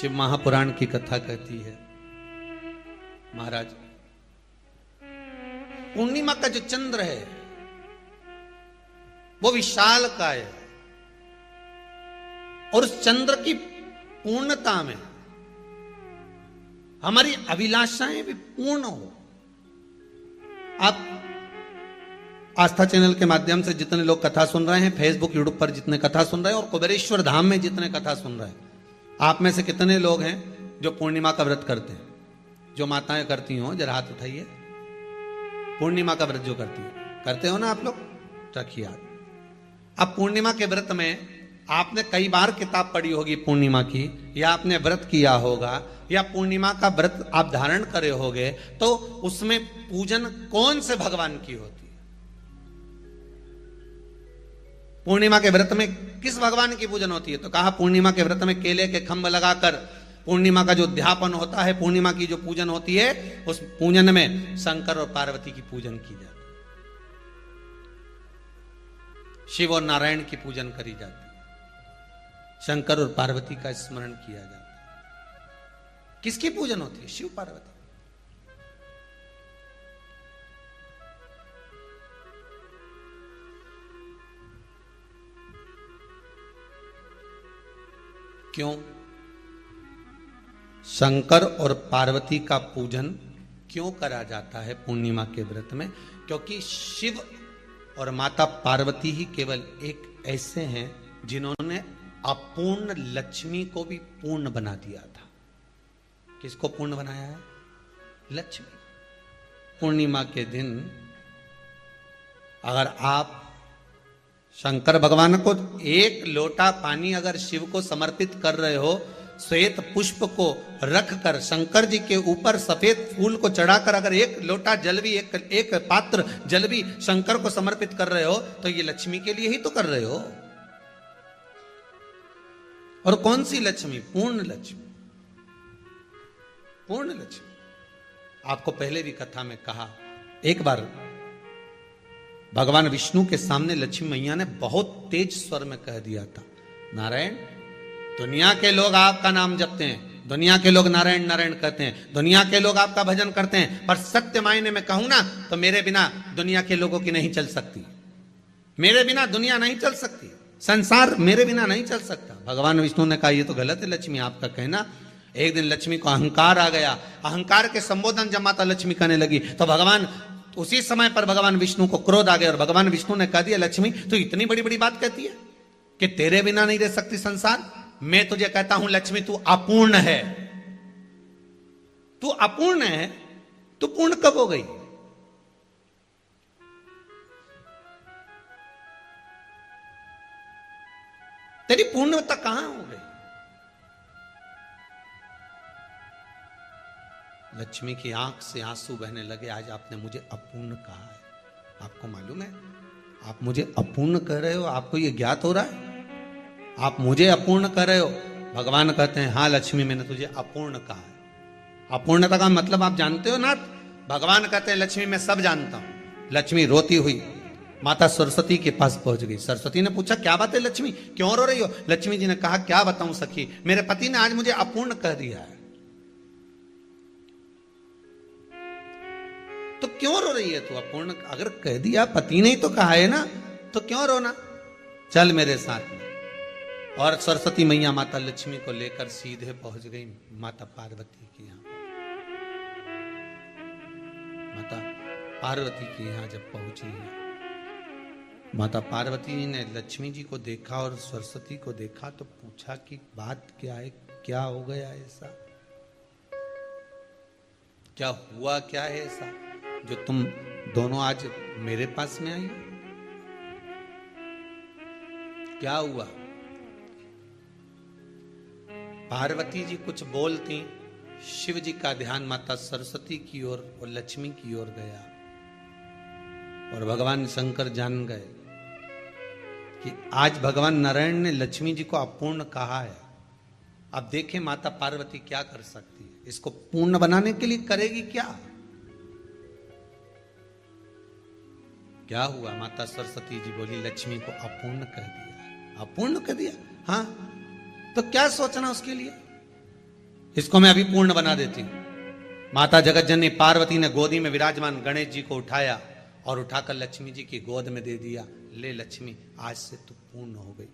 शिव महापुराण की कथा कहती है, महाराज पूर्णिमा का जो चंद्र है वो विशाल काय है और उस चंद्र की पूर्णता में हमारी अभिलाषाएं भी पूर्ण हो। आप आस्था चैनल के माध्यम से जितने लोग कथा सुन रहे हैं, फेसबुक यूट्यूब पर जितने कथा सुन रहे हैं और कुबेरेश्वर धाम में जितने कथा सुन रहे हैं, आप में से कितने लोग हैं जो पूर्णिमा का व्रत करते हैं? जो माताएं करती हो जरा हाथ उठाइए। पूर्णिमा का व्रत जो करती है, करते हो ना आप लोग? रखिए हाथ। अब पूर्णिमा के व्रत में आपने कई बार किताब पढ़ी होगी पूर्णिमा की, या आपने व्रत किया होगा, या पूर्णिमा का व्रत आप धारण करे होगे, तो उसमें पूजन कौन से भगवान की होती है? पूर्णिमा के व्रत में किस भगवान की पूजन होती है? तो कहा पूर्णिमा के व्रत में केले के खंभ लगाकर पूर्णिमा का जो अध्यापन होता है, पूर्णिमा की जो पूजन होती है, उस पूजन में शंकर और पार्वती की पूजन की जाती है, शिव और नारायण की पूजन करी जाती है, शंकर और पार्वती का स्मरण किया जाता है। किसकी पूजन होती है? शिव पार्वती। क्यों शंकर और पार्वती का पूजन क्यों करा जाता है पूर्णिमा के व्रत में? क्योंकि शिव और माता पार्वती ही केवल एक ऐसे हैं जिन्होंने अपूर्ण लक्ष्मी को भी पूर्ण बना दिया था। किसको पूर्ण बनाया है? लक्ष्मी। पूर्णिमा के दिन अगर आप शंकर भगवान को एक लोटा पानी अगर शिव को समर्पित कर रहे हो, श्वेत पुष्प को रखकर शंकर जी के ऊपर सफेद फूल को चढ़ाकर अगर एक लोटा जल भी, एक पात्र जल भी शंकर को समर्पित कर रहे हो, तो ये लक्ष्मी के लिए ही तो कर रहे हो। और कौन सी लक्ष्मी? पूर्ण लक्ष्मी। पूर्ण लक्ष्मी। आपको पहले भी कथा में कहा, एक बार भगवान विष्णु के सामने लक्ष्मी मैया ने बहुत तेज स्वर में कह दिया था, नारायण, दुनिया के लोग आपका नाम जपते हैं, दुनिया के लोग नारायण नारायण कहते हैं, दुनिया के लोग आपका भजन करते हैं, पर सत्य मायने में कहूं ना तो मेरे बिना दुनिया के लोगों की नहीं चल सकती, मेरे बिना दुनिया नहीं चल सकती, संसार मेरे बिना नहीं चल सकता। भगवान विष्णु ने कहा, ये तो गलत है लक्ष्मी आपका कहना। एक दिन लक्ष्मी को अहंकार आ गया, अहंकार के संबोधन जब माता लक्ष्मी करने लगी तो भगवान, उसी समय पर भगवान विष्णु को क्रोध आ गया और भगवान विष्णु ने कह दिया, लक्ष्मी तू इतनी बड़ी बड़ी बात कहती है कि तेरे बिना नहीं रह सकती संसार? मैं तुझे कहता हूं लक्ष्मी, तू अपूर्ण है। तू अपूर्ण है, तू पूर्ण कब हो गई? तेरी पूर्णता कहां हो गई? लक्ष्मी की आंख से आंसू बहने लगे। आज आपने मुझे अपूर्ण कहा है, आपको मालूम है आप मुझे अपूर्ण कह रहे हो? आपको यह ज्ञात हो रहा है आप मुझे अपूर्ण कह रहे हो? भगवान कहते हैं, हाँ लक्ष्मी, मैंने तुझे अपूर्ण कहा है। अपूर्णता का मतलब आप जानते हो ना? भगवान कहते हैं, लक्ष्मी मैं सब जानता हूं। लक्ष्मी रोती हुई माता सरस्वती के पास पहुंच गई। सरस्वती ने पूछा, क्या बात है लक्ष्मी, क्यों रो रही हो? लक्ष्मी जी ने कहा, क्या बताऊं सखी, मेरे पति ने आज मुझे अपूर्ण कह दिया है। तो क्यों रो रही है तू? अपूर्ण अगर कह दिया, पति ने ही तो कहा है ना, तो क्यों रोना? चल मेरे साथ में। और सरस्वती मैया माता लक्ष्मी को लेकर सीधे पहुंच गई माता पार्वती के यहां। माता पार्वती के यहां जब पहुंची है, माता पार्वती ने लक्ष्मी जी को देखा और सरस्वती को देखा तो पूछा कि बात क्या है, क्या हो गया ऐसा, क्या हुआ, क्या है ऐसा जो तुम दोनों आज मेरे पास में आई? क्या हुआ? पार्वती जी कुछ बोलती, शिव जी का ध्यान माता सरस्वती की ओर और लक्ष्मी की ओर गया और भगवान शंकर जान गए कि आज भगवान नारायण ने लक्ष्मी जी को अपूर्ण कहा है। अब देखें माता पार्वती क्या कर सकती है, इसको पूर्ण बनाने के लिए करेगी क्या? क्या हुआ? माता सरस्वती जी बोली, लक्ष्मी को अपूर्ण कह दिया। अपूर्ण कह दिया? हाँ, तो क्या सोचना उसके लिए? इसको मैं अभी पूर्ण बना देती हूं। माता जगत जननी पार्वती ने गोदी में विराजमान गणेश जी को उठाया और उठाकर लक्ष्मी जी की गोद में दे दिया। ले लक्ष्मी, आज से तू पूर्ण हो गई।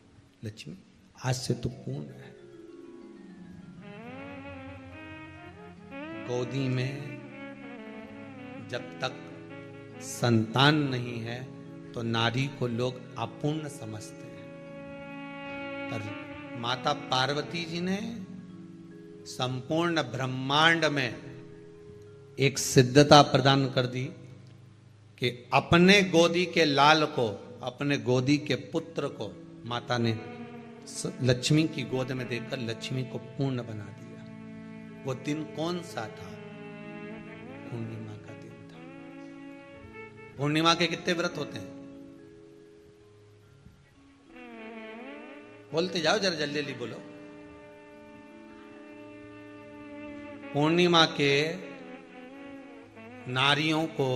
लक्ष्मी, आज से तू पूर्ण है। गोदी में जब तक संतान नहीं है तो नारी को लोग अपूर्ण समझते हैं, पर माता पार्वती जी ने संपूर्ण ब्रह्मांड में एक सिद्धता प्रदान कर दी कि अपने गोदी के लाल को, अपने गोदी के पुत्र को माता ने लक्ष्मी की गोद में देकर लक्ष्मी को पूर्ण बना दिया। वो दिन कौन सा था? पूर्णिमा का दिन था। पूर्णिमा के कितने व्रत होते हैं? बोलते जाओ, जरा जल्दी जल्दी बोलो। पूर्णिमा के नारियों को,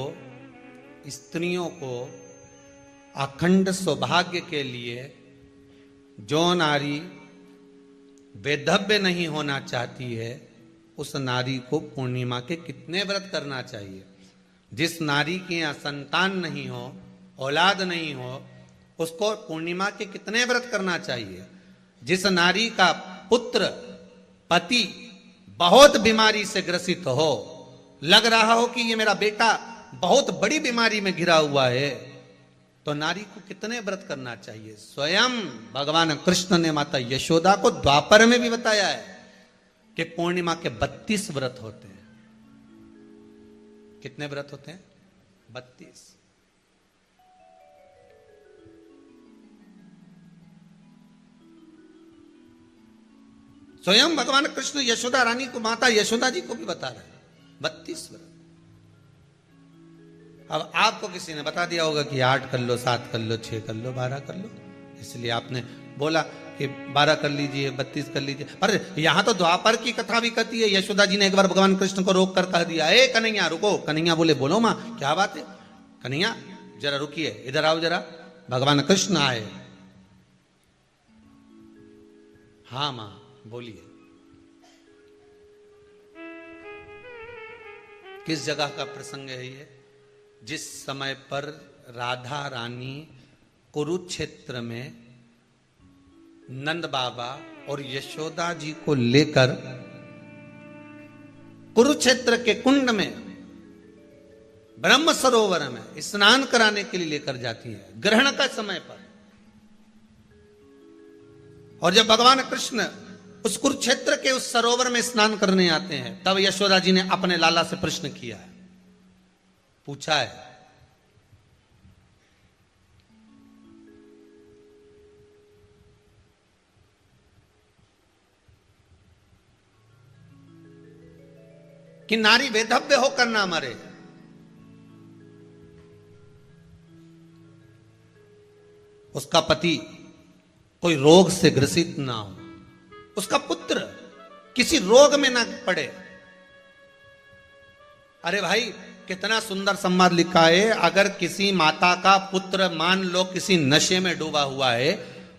स्त्रियों को अखंड सौभाग्य के लिए, जो नारी वैधव्य नहीं होना चाहती है उस नारी को पूर्णिमा के कितने व्रत करना चाहिए? जिस नारी के यहाँ संतान नहीं हो, औलाद नहीं हो, उसको पूर्णिमा के कितने व्रत करना चाहिए? जिस नारी का पुत्र, पति बहुत बीमारी से ग्रसित हो, लग रहा हो कि ये मेरा बेटा बहुत बड़ी बीमारी में घिरा हुआ है, तो नारी को कितने व्रत करना चाहिए? स्वयं भगवान कृष्ण ने माता यशोदा को द्वापर में भी बताया है कि पूर्णिमा के 32 व्रत होते हैं। कितने व्रत होते हैं? 32। स्वयं भगवान कृष्ण यशोदा रानी को, माता यशोदा जी को भी बता रहे हैं 32 व्रत। अब आपको किसी ने बता दिया होगा कि 8 कर लो, 7 कर लो, 6 कर लो, 12 कर लो, इसलिए आपने बोला कि 12 कर लीजिए, 32 कर लीजिए। पर यहां तो द्वापर की कथा भी कहती है। यशोदा जी ने एक बार भगवान कृष्ण को रोक कर कह दिया, ए कन्हैया रुको। कन्हैया बोले, बोलो मां, क्या बात है? कन्हैया जरा रुकिए, इधर आओ जरा। भगवान कृष्ण आए। हाँ मां बोलिए। किस जगह का प्रसंग है ये? जिस समय पर राधा रानी कुरुक्षेत्र में नंद बाबा और यशोदा जी को लेकर कुरुक्षेत्र के कुंड में, ब्रह्म सरोवर में स्नान कराने के लिए लेकर जाती है, ग्रहण का समय पर। और जब भगवान कृष्ण उस कुरुक्षेत्र के उस सरोवर में स्नान करने आते हैं, तब यशोदा जी ने अपने लाला से प्रश्न किया है, पूछा है, कि नारी वैधव्य होकर ना मरे। उसका पति कोई रोग से ग्रसित ना हो, उसका पुत्र किसी रोग में ना पड़े। अरे भाई, कितना सुंदर संवाद लिखा है। अगर किसी माता का पुत्र मान लो किसी नशे में डूबा हुआ है,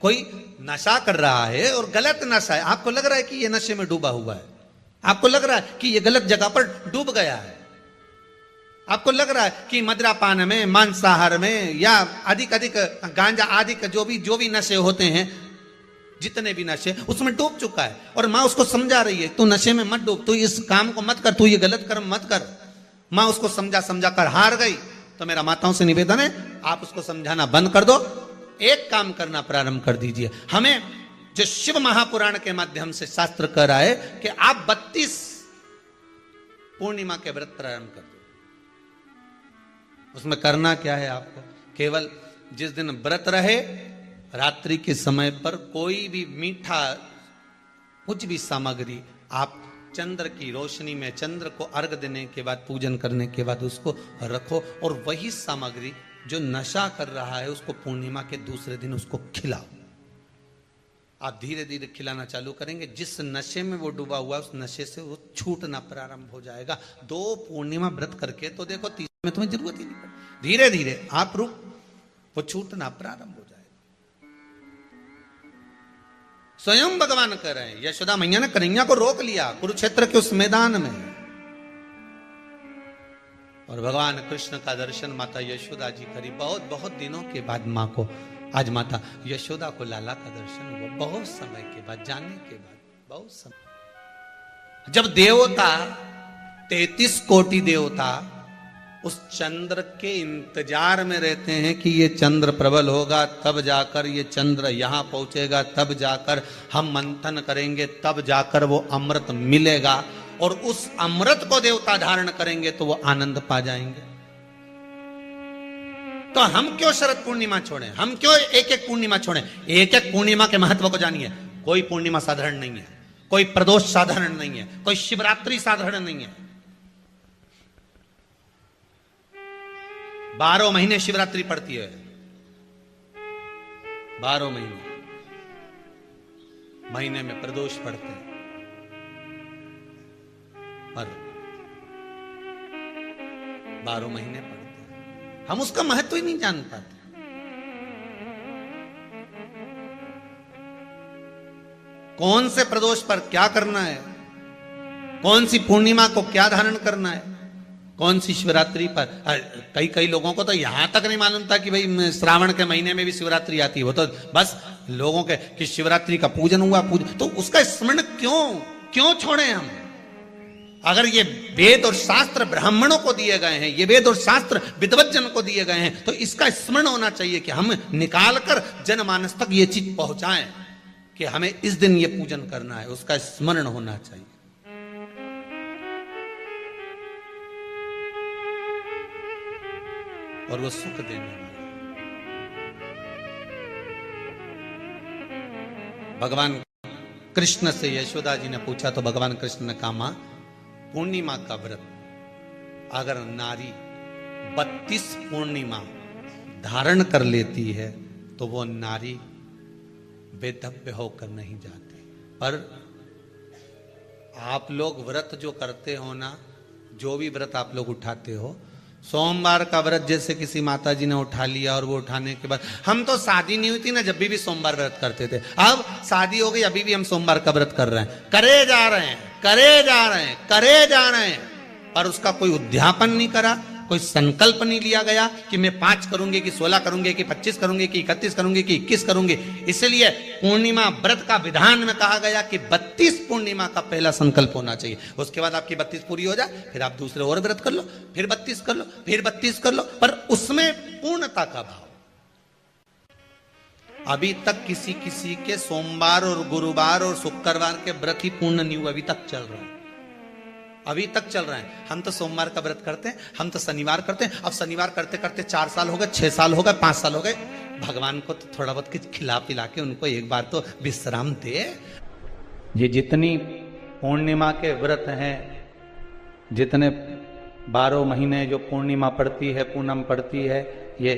कोई नशा कर रहा है और गलत नशा है, आपको लग रहा है कि ये नशे में डूबा हुआ है, आपको लग रहा है कि ये गलत जगह पर डूब गया है, आपको लग रहा है कि मदिरापान में, मांसाहार में या अधिक अधिक गांजा आदि का जो भी नशे होते हैं, जितने भी नशे, उसमें डूब चुका है। और मां उसको समझा रही है, तू नशे में मत डूब, तू इस काम को मत कर, तू ये गलत कर्म मत कर। मां उसको समझा कर हार गई। तो मेरा माताओं से निवेदन है, आप उसको समझाना बंद कर दो, एक काम करना प्रारंभ कर दीजिए। हमें जो शिव महापुराण के माध्यम से शास्त्र कह रहा है कि आप 32 पूर्णिमा के व्रत प्रारंभ कर दो। उसमें करना क्या है आपको? केवल जिस दिन व्रत रहे, रात्रि के समय पर कोई भी मीठा, कुछ भी सामग्री आप चंद्र की रोशनी में, चंद्र को अर्घ देने के बाद, पूजन करने के बाद उसको रखो, और वही सामग्री जो नशा कर रहा है उसको पूर्णिमा के दूसरे दिन उसको खिलाओ। आप धीरे धीरे खिलाना चालू करेंगे, जिस नशे में वो डूबा हुआ उस नशे से वो छूटना प्रारंभ हो जाएगा। 2 पूर्णिमा व्रत करके तो देखो, 3 में तुम्हें जरूरत ही नहीं पड़ेगी। धीरे धीरे आप रुक, वो छूटना प्रारंभ हो जाएगा। स्वयं भगवान कह रहे हैं। यशोदा मैया ने कन्हैया को रोक लिया कुरुक्षेत्र के उस मैदान में, और भगवान कृष्ण का दर्शन माता यशोदा जी करी। बहुत बहुत दिनों के बाद माँ को, आज माता यशोदा को लाला का दर्शन हुआ, बहुत समय के बाद, जाने के बाद, बहुत समय। जब देवता 33 कोटि देवता उस चंद्र के इंतजार में रहते हैं कि ये चंद्र प्रबल होगा, तब जाकर ये चंद्र यहां पहुंचेगा, तब जाकर हम मंथन करेंगे, तब जाकर वो अमृत मिलेगा, और उस अमृत को देवता धारण करेंगे तो वो आनंद पा जाएंगे। तो हम क्यों शरद पूर्णिमा छोड़ें? हम क्यों एक एक पूर्णिमा छोड़ें? एक एक पूर्णिमा के महत्व को जानिए। कोई पूर्णिमा साधारण नहीं है, कोई प्रदोष साधारण नहीं है, कोई शिवरात्रि साधारण नहीं है। 12 महीने शिवरात्रि पड़ती है, 12 महीने में प्रदोष पड़ते हैं, पर 12 महीने पड़ते हैं। हम उसका महत्व ही नहीं जान पाते। कौन से प्रदोष पर क्या करना है, कौन सी पूर्णिमा को क्या धारण करना है, कौन सी शिवरात्रि पर। कई लोगों को तो यहां तक नहीं मालूम था कि भाई श्रावण के महीने में भी शिवरात्रि आती है। वो तो बस लोगों के कि शिवरात्रि का पूजन हुआ, तो उसका स्मरण क्यों छोड़े हम? अगर ये वेद और शास्त्र ब्राह्मणों को दिए गए हैं, ये वेद और शास्त्र विद्वज्जन को दिए गए हैं, तो इसका स्मरण होना चाहिए कि हम निकालकर जनमानस तक ये चीज पहुंचाएं कि हमें इस दिन ये पूजन करना है, उसका स्मरण होना चाहिए। और वो सुख देने वाला। भगवान कृष्ण से यशोदा जी ने पूछा तो भगवान कृष्ण ने कहा, मां, पूर्णिमा का व्रत अगर नारी 32 पूर्णिमा धारण कर लेती है तो वो नारी वेदव्य होकर नहीं जाती। पर आप लोग व्रत जो करते हो ना, जो भी व्रत आप लोग उठाते हो, सोमवार का व्रत जैसे किसी माता जी ने उठा लिया और वो उठाने के बाद, हम तो शादी नहीं हुई थी ना जब भी सोमवार व्रत करते थे, अब शादी हो गई अभी भी हम सोमवार का व्रत कर रहे हैं, करे जा रहे हैं, पर उसका कोई उद्यापन नहीं करा, कोई संकल्प नहीं लिया गया कि मैं 5 करूंगी कि 16 करूंगी कि 25 करूंगी कि 31 करूंगी कि 21 करूंगी। इसलिए पूर्णिमा व्रत का विधान में कहा गया कि 32 पूर्णिमा का पहला संकल्प होना चाहिए। उसके बाद आपकी 32 पूरी हो जाए, फिर आप दूसरे और व्रत कर लो, फिर 32 कर लो, फिर 32 कर लो, पर उसमें पूर्णता का भाव। अभी तक किसी के सोमवार और गुरुवार और शुक्रवार के व्रत ही पूर्ण नहीं हुए, अभी तक चल रहा है, अभी तक चल रहा है। हम तो सोमवार का व्रत करते हैं, हम तो शनिवार करते हैं, अब शनिवार करते करते 4 साल हो गए, 6 साल हो गए, 5 साल हो गए। भगवान को तो थोड़ा बहुत कुछ खिला पिला के उनको एक बार तो विश्राम दे। ये जितनी पूर्णिमा के व्रत हैं, जितने 12 महीने जो पूर्णिमा पड़ती है, पूनम पड़ती है, ये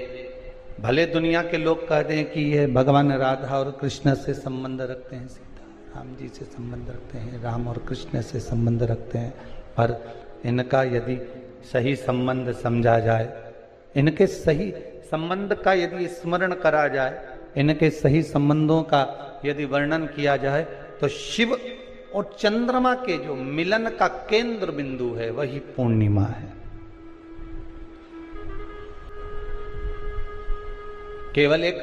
भले दुनिया के लोग कहते हैं कि ये भगवान राधा और कृष्ण से संबंध रखते हैं, सीता राम जी से संबंध रखते हैं, राम और कृष्ण से संबंध रखते हैं, पर इनका यदि सही संबंध समझा जाए, इनके सही संबंध का यदि स्मरण करा जाए, इनके सही संबंधों का यदि वर्णन किया जाए, तो शिव और चंद्रमा के जो मिलन का केंद्र बिंदु है वही पूर्णिमा है। केवल एक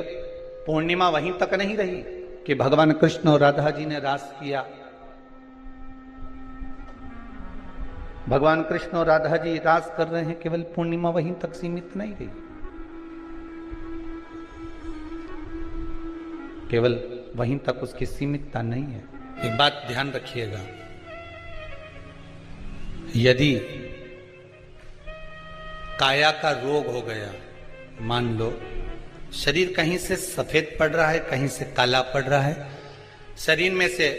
पूर्णिमा वहीं तक नहीं रही कि भगवान कृष्ण और राधा जी ने रास किया। भगवान कृष्ण और राधा जी रास कर रहे हैं, केवल पूर्णिमा वहीं तक सीमित नहीं रही, केवल वहीं तक उसकी सीमितता नहीं है। एक बात ध्यान रखिएगा, यदि काया का रोग हो गया, मान लो शरीर कहीं से सफेद पड़ रहा है, कहीं से काला पड़ रहा है, शरीर में से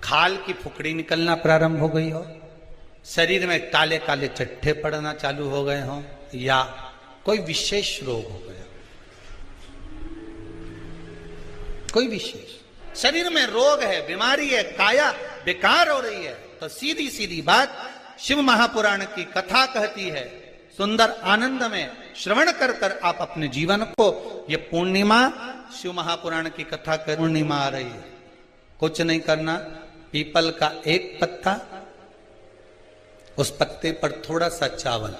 खाल की फुकड़ी निकलना प्रारंभ हो गई हो, शरीर में काले काले चट्टे पड़ना चालू हो गए हो, या कोई विशेष रोग हो गया, कोई विशेष शरीर में रोग है, बीमारी है, काया बेकार हो रही है, तो सीधी सीधी बात शिव महापुराण की कथा कहती है, सुंदर आनंद में श्रवण कर कर आप अपने जीवन को, ये पूर्णिमा शिव महापुराण की कथा कर पूर्णिमा आ रही है, कुछ नहीं करना, पीपल का एक पत्ता, उस पत्ते पर थोड़ा सा चावल,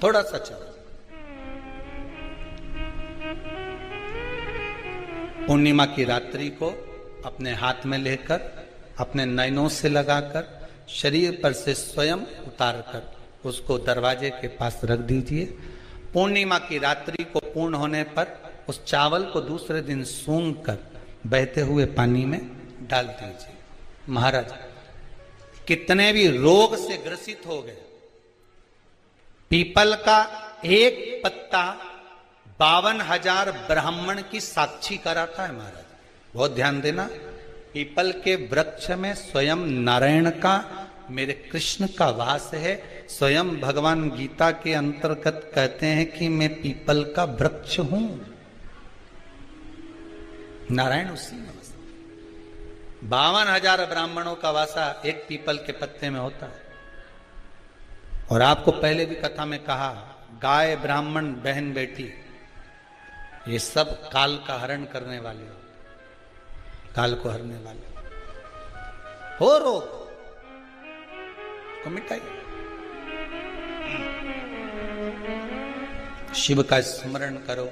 थोड़ा सा चावल, पूर्णिमा की रात्रि को अपने हाथ में लेकर, अपने नयनों से लगाकर, शरीर पर से स्वयं उतारकर उसको दरवाजे के पास रख दीजिए। पूर्णिमा की रात्रि को पूर्ण होने पर उस चावल को दूसरे दिन सूंघ कर बहते हुए पानी में डाल दीजिए। महाराज, कितने भी रोग से ग्रसित हो गए, पीपल का एक पत्ता 52,000 ब्राह्मण की साक्षी कराता है। महाराज बहुत ध्यान देना, पीपल के वृक्ष में स्वयं नारायण का, मेरे कृष्ण का वास है। स्वयं भगवान गीता के अंतर्गत कहते हैं कि मैं पीपल का वृक्ष हूं, नारायण उसी में। 52,000 ब्राह्मणों का वासा एक पीपल के पत्ते में होता है। और आपको पहले भी कथा में कहा, गाय, ब्राह्मण, बहन, बेटी, ये सब काल का हरण करने वाले हो, काल को हरने वाले हो। रोग को मिटाइए, शिव का स्मरण करो।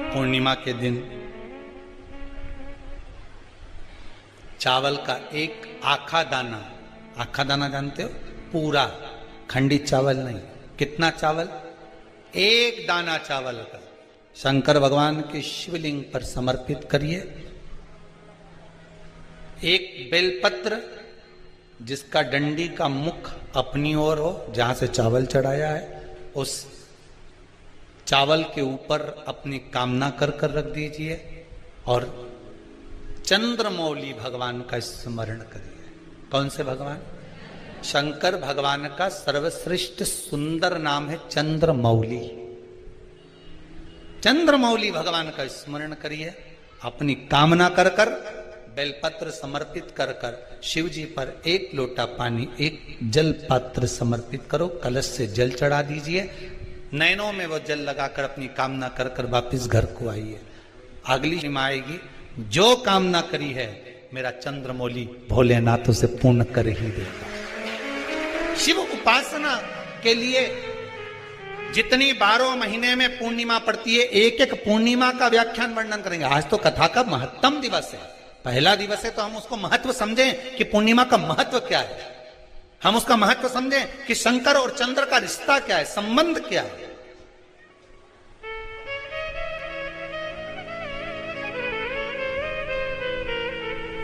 पूर्णिमा के दिन चावल का एक आखा दाना, आखा दाना जानते हो, पूरा, खंडित चावल नहीं। कितना चावल? एक दाना चावल का शंकर भगवान के शिवलिंग पर समर्पित करिए। एक बेलपत्र जिसका डंडी का मुख अपनी ओर हो, जहां से चावल चढ़ाया है, उस चावल के ऊपर अपनी कामना कर कर रख दीजिए और चंद्रमौली भगवान का स्मरण करिए। कौन से भगवान? शंकर भगवान का सर्वश्रेष्ठ सुंदर नाम है चंद्रमौली। चंद्रमौली भगवान का स्मरण करिए, अपनी कामना कर कर, बेलपत्र समर्पित कर कर शिव जी पर एक लोटा पानी, एक जल पात्र समर्पित करो, कलश से जल चढ़ा दीजिए, नैनों में वो जल लगाकर अपनी कामना कर कर वापिस घर को आइए। अगली निमा आएगी, जो कामना करी है मेरा चंद्रमौली भोलेनाथ उसे पूर्ण कर ही देगा। शिव उपासना के लिए जितनी 12 महीने में पूर्णिमा पड़ती है, एक एक पूर्णिमा का व्याख्यान वर्णन करेंगे। आज तो कथा का महत्तम दिवस है, पहला दिवस है, तो हम उसको महत्व समझें कि पूर्णिमा का महत्व क्या है। हम उसका महत्व समझें कि शंकर और चंद्र का रिश्ता क्या है, संबंध क्या है।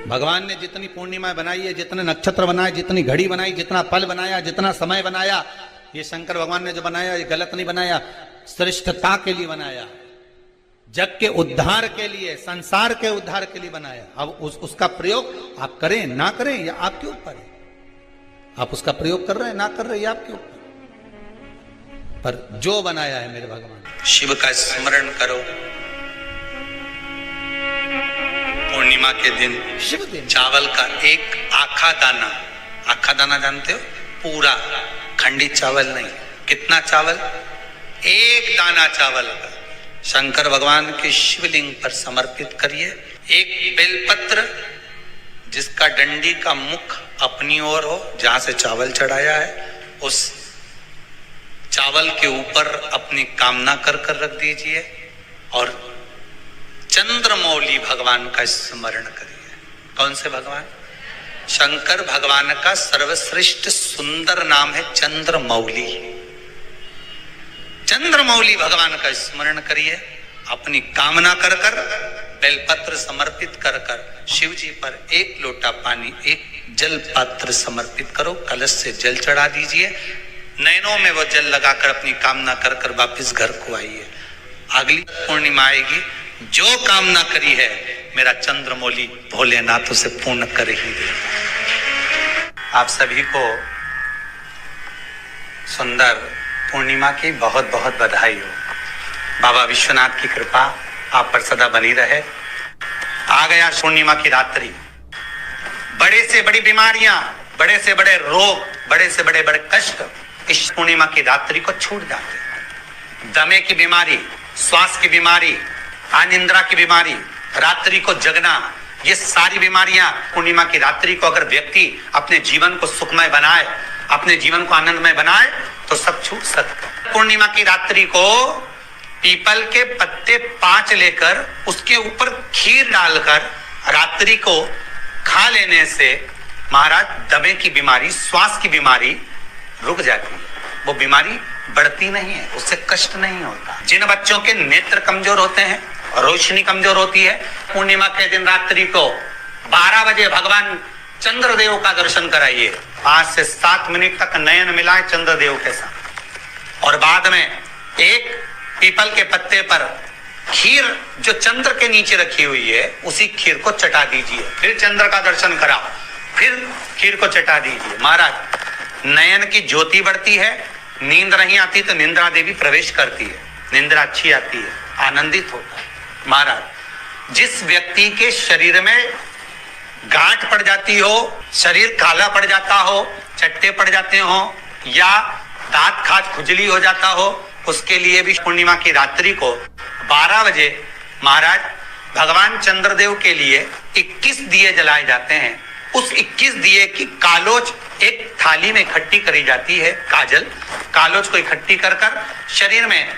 भगवान ने जितनी पूर्णिमा बनाई है, जितने नक्षत्र बनाए, जितनी घड़ी बनाई, जितना पल बनाया, जितना समय बनाया, ये शंकर भगवान ने जो बनाया ये गलत नहीं बनाया, श्रेष्ठता के लिए बनाया, जग के उद्धार के लिए, संसार के उद्धार के लिए बनाया। अब उसका प्रयोग आप करें ना करें या आपके ऊपर है। आप उसका प्रयोग कर रहे हैं ना कर रहे हैं, आपके ऊपर, पर जो बनाया है मेरे भगवान। शिव का स्मरण करो। पूर्णिमा के दिन शिव दिन चावल का एक आखा दाना, आखा दाना जानते हो, पूरा, खंडित चावल नहीं। कितना चावल? एक दाना चावल का शंकर भगवान के शिवलिंग पर समर्पित करिए। एक बेलपत्र जिसका डंडी का मुख अपनी ओर हो, जहां से चावल चढ़ाया है, उस चावल के ऊपर अपनी कामना कर कर रख दीजिए और चंद्रमौली भगवान का स्मरण करिए। कौन से भगवान? शंकर भगवान का सर्वश्रेष्ठ सुंदर नाम है चंद्रमौली। चंद्रमौली भगवान का स्मरण करिए, अपनी कामना कर कर, बेलपत्र समर्पित कर कर शिव जी पर एक लोटा पानी, एक जल पात्र समर्पित करो, कलश से जल चढ़ा दीजिए, नैनों में वो जल लगाकर अपनी कामना कर कर वापिस घर को आइए। अगली पूर्णिमा आएगी, जो कामना करी है मेरा चंद्रमौली भोलेनाथ उसे पूर्ण कर ही देगा। आप सभी को सुंदर पूर्णिमा की बहुत बहुत बधाई हो। बाबा विश्वनाथ की कृपा आप पर सदा बनी रहे। आ गया पूर्णिमा की रात्रि, बड़े से बड़ी बीमारियां, बड़े से बड़े रोग, बड़े से बड़े बड़े कष्ट इस पूर्णिमा की रात्रि को छूट जाते हैं। दमे की बीमारी, श्वास की बीमारी, अनिद्रा की बीमारी, रात्रि को जगना, ये सारी बीमारियां पूर्णिमा की रात्रि को अगर व्यक्ति अपने जीवन को सुखमय बनाए, अपने जीवन को आनंदमय बनाए तो सब छूट सकता है। पूर्णिमा की रात्रि को पीपल के पत्ते 5 लेकर उसके ऊपर खीर डालकर रात्रि को खा लेने से महाराज दमे की बीमारी, श्वास की बीमारी रुक जाती है। वो बीमारी बढ़ती नहीं है, उससे कष्ट नहीं होता। जिन बच्चों के नेत्र कमजोर होते हैं, रोशनी कमजोर होती है, पूर्णिमा के दिन रात्रि को 12 बजे भगवान चंद्रदेव का दर्शन कराइए। 5 से 7 मिनट तक नयन मिलाए चंद्रदेव के साथ और बाद में एक पीपल के पत्ते पर खीर जो चंद्र के नीचे रखी हुई है उसी खीर को चटा दीजिए। फिर चंद्र का दर्शन कराओ, फिर खीर को चटा दीजिए। महाराज नयन की ज्योति बढ़ती है, नींद नहीं आती तो निंद्रा देवी प्रवेश करती है, निंद्रा अच्छी आती है, आनंदित होता है। महाराज जिस व्यक्ति के शरीर में गांठ पड़ जाती हो, शरीर काला पड़ जाता हो, चट्टे पड़ जाते हो या दांत खाज खुजली हो जाता हो, उसके लिए भी पूर्णिमा की रात्रि को 12 बजे महाराज भगवान चंद्रदेव के लिए 21 दिए जलाए जाते हैं। उस 21 दिए की कालोच एक थाली में इकट्ठी करी जाती है। कालोच को इकट्ठी कर शरीर में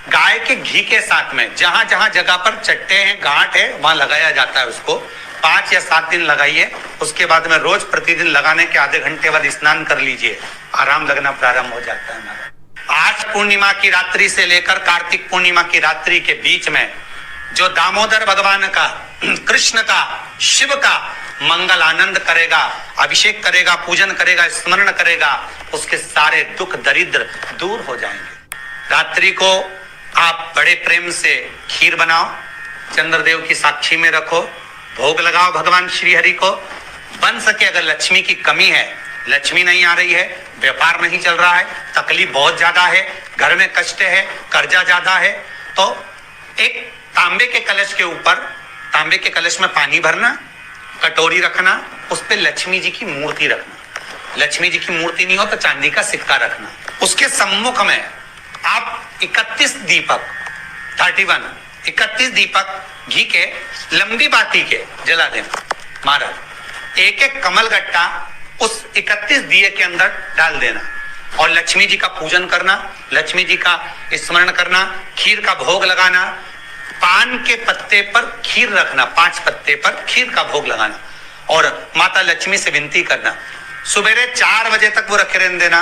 गाय के घी के साथ में जहां जहां जगह पर चट्टे हैं, गांठ है, वहां लगाया जाता है। उसको 5 या 7 दिन लगाइए। उसके बाद में रोज प्रतिदिन लगाने के आधे घंटे बाद स्नान कर लीजिए, आराम लगना प्रारंभ हो जाता है। आज पूर्णिमा की रात्रि से लेकर कार्तिक पूर्णिमा की रात्रि के बीच में जो दामोदर भगवान का, कृष्ण का, शिव का मंगल आनंद करेगा, अभिषेक करेगा, पूजन करेगा, स्मरण करेगा, उसके सारे दुख दरिद्र दूर हो जाएंगे। रात्रि को आप बड़े प्रेम से खीर बनाओ, चंद्रदेव की साक्षी में रखो, भोग लगाओ भगवान श्री हरि को। बन सके अगर लक्ष्मी की कमी है, लक्ष्मी नहीं आ रही है, व्यापार नहीं चल रहा है, तकलीफ बहुत ज्यादा है, घर में कष्ट है, कर्जा ज्यादा है, तो एक तांबे के कलश के ऊपर, तांबे के कलश में पानी भरना, कटोरी रखना, उस पे लक्ष्मी जी की मूर्ति रखना। लक्ष्मी जी की मूर्ति नहीं हो तो चांदी का सिक्का रखना। उसके सम्मुख में आप 31 दीपक घी के लंबी बाती के जला देना। महाराज एक एक कमल गट्टा उस 31 दिए के अंदर डाल देना और लक्ष्मी जी का पूजन करना, लक्ष्मी जी का स्मरण करना, खीर का भोग लगाना, पान के पत्ते पर खीर रखना, 5 पत्ते पर खीर का भोग लगाना और माता लक्ष्मी से विनती करना। सुबेरे 4 बजे तक वो रखे रहने देना,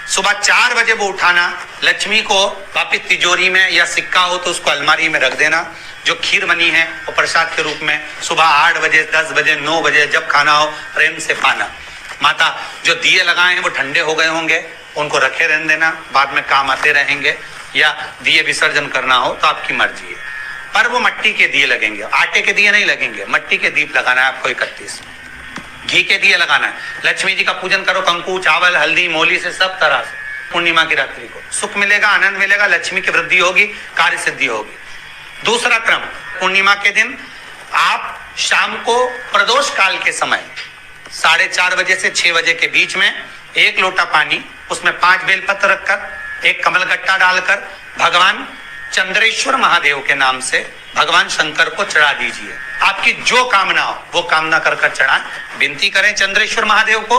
सुबह 4 बजे वो उठाना, लक्ष्मी को वापिस तिजोरी में या सिक्का हो तो उसको अलमारी में रख देना। जो खीर बनी है वो प्रसाद के रूप में सुबह 8 बजे, 10 बजे, 9 बजे जब खाना हो प्रेम से पाना। माता जो दिए लगाए हैं वो ठंडे हो गए होंगे, उनको रखे रहने देना, बाद में काम आते रहेंगे, या दिए विसर्जन करना हो तो आपकी मर्जी है। पर वो मिट्टी के दिए लगेंगे, आटे के दिए नहीं लगेंगे, मिट्टी के दीप लगाना है आपको। 31 घी के दिए लगाना है। लक्ष्मी जी का पूजन करो, कंकु, चावल, हल्दी, मोली से, सब तरह से। पूर्णिमा की रात्रि को सुख मिलेगा, आनंद मिलेगा, लक्ष्मी की वृद्धि होगी, कार्य सिद्धि होगी। दूसरा क्रम, पूर्णिमा के दिन आप शाम को प्रदोष काल के समय 4:30 बजे से 6 बजे के बीच में 1 लोटा पानी, उसमें 5 बेलपत्र रखकर, 1 कमलगट्टा डालकर भगवान चंद्रेश्वर महादेव के नाम से भगवान शंकर को चढ़ा दीजिए। आपकी जो कामना हो वो कामना कर चढ़ाएं, विनती करें चंद्रेश्वर महादेव को